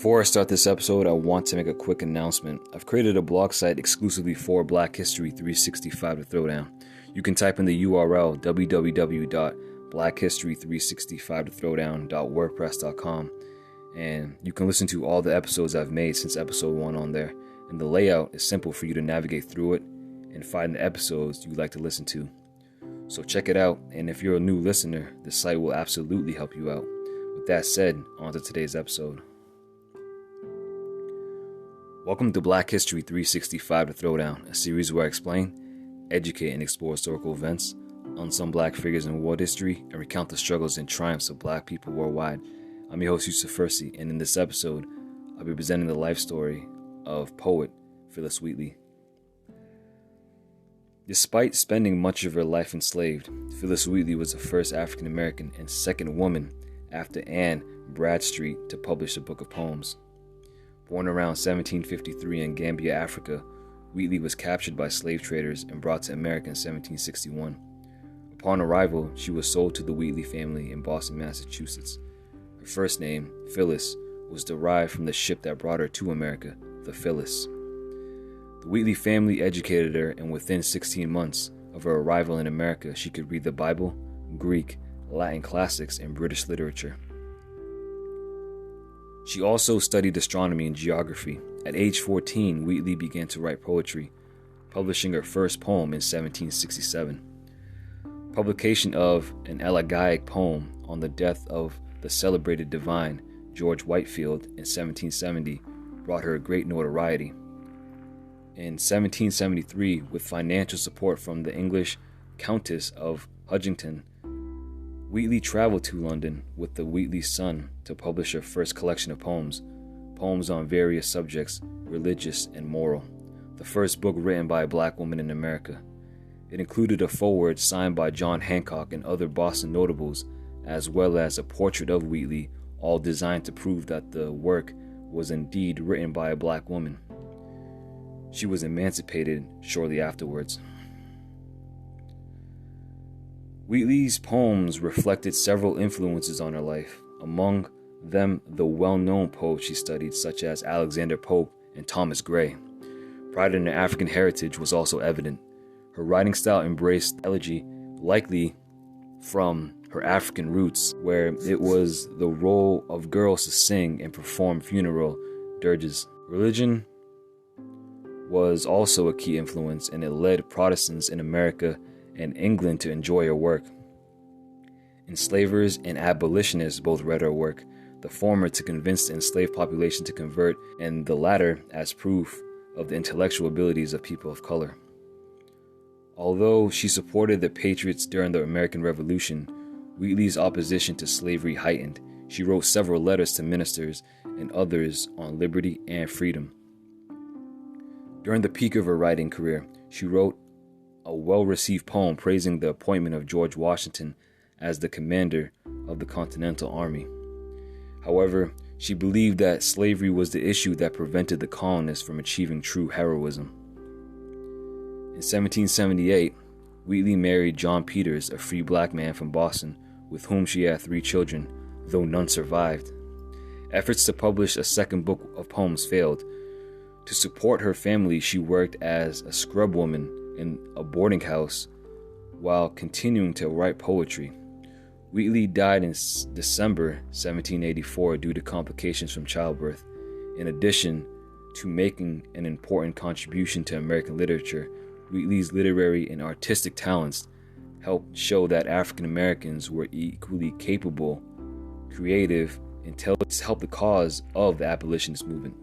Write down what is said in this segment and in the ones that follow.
Before I start this episode, I want to make a quick announcement. I've created a blog site exclusively for Black History 365 to Throwdown. You can type in the URL www.blackhistory365tothrowdown.wordpress.com and you can listen to all the episodes I've made since episode 1 on there. And the layout is simple for you to navigate through it and find the episodes you'd like to listen to. So check it out, and if you're a new listener, the site will absolutely help you out. With that said, on to today's episode. Welcome to Black History 365 to Throwdown, a series where I explain, educate, and explore historical events, unsung black figures in world history, and recount the struggles and triumphs of black people worldwide. I'm your host, Yusuf Fursi, and in this episode, I'll be presenting the life story of poet Phillis Wheatley. Despite spending much of her life enslaved, Phillis Wheatley was the first African American and second woman after Anne Bradstreet to publish a book of poems. Born around 1753 in Gambia, Africa, Wheatley was captured by slave traders and brought to America in 1761. Upon arrival, she was sold to the Wheatley family in Boston, Massachusetts. Her first name, Phillis, was derived from the ship that brought her to America, the Phillis. The Wheatley family educated her, and within 16 months of her arrival in America, she could read the Bible, Greek, Latin classics, and British literature. She also studied astronomy and geography. At age 14, Wheatley began to write poetry, publishing her first poem in 1767. Publication of an elegiac poem on the death of the celebrated divine George Whitefield in 1770 brought her great notoriety. In 1773, with financial support from the English Countess of Hudgington, Wheatley traveled to London with the Wheatley Sun to publish her first collection of poems on various subjects, religious and moral, the first book written by a black woman in America. It included a foreword signed by John Hancock and other Boston notables, as well as a portrait of Wheatley, all designed to prove that the work was indeed written by a black woman. She was emancipated shortly afterwards. Wheatley's poems reflected several influences on her life, among them the well-known poets she studied, such as Alexander Pope and Thomas Gray. Pride in her African heritage was also evident. Her writing style embraced elegy, likely from her African roots, where it was the role of girls to sing and perform funeral dirges. Religion was also a key influence, and it led Protestants in America and England to enjoy her work. Enslavers and abolitionists both read her work, the former to convince the enslaved population to convert, and the latter as proof of the intellectual abilities of people of color. Although she supported the Patriots during the American Revolution, Wheatley's opposition to slavery heightened. She wrote several letters to ministers and others on liberty and freedom. During the peak of her writing career, she wrote a well-received poem praising the appointment of George Washington as the commander of the Continental Army. However, she believed that slavery was the issue that prevented the colonists from achieving true heroism. In 1778, Wheatley married John Peters, a free black man from Boston, with whom she had 3 children, though none survived. Efforts to publish a second book of poems failed. To support her family, she worked as a scrub woman in a boarding house while continuing to write poetry. Wheatley died in December 1784 due to complications from childbirth. In addition to making an important contribution to American literature, Wheatley's literary and artistic talents helped show that African Americans were equally capable, creative, and helped the cause of the abolitionist movement.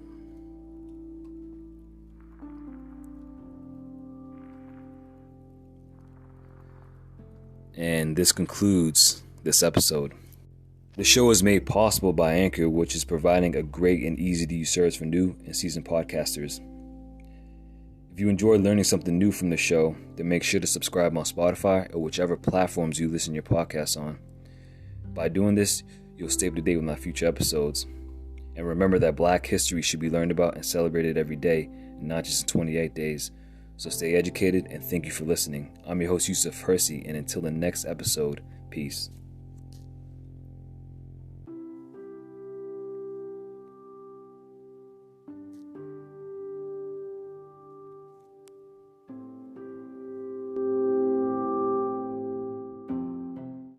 And this concludes this episode. The show is made possible by Anchor, which is providing a great and easy-to-use service for new and seasoned podcasters. If you enjoy learning something new from the show, then make sure to subscribe on Spotify or whichever platforms you listen to your podcasts on. By doing this, you'll stay up to date with my future episodes. And remember that Black history should be learned about and celebrated every day, and not just in 28 days. So stay educated, and thank you for listening. I'm your host, Yusuf Fursi, and until the next episode, peace.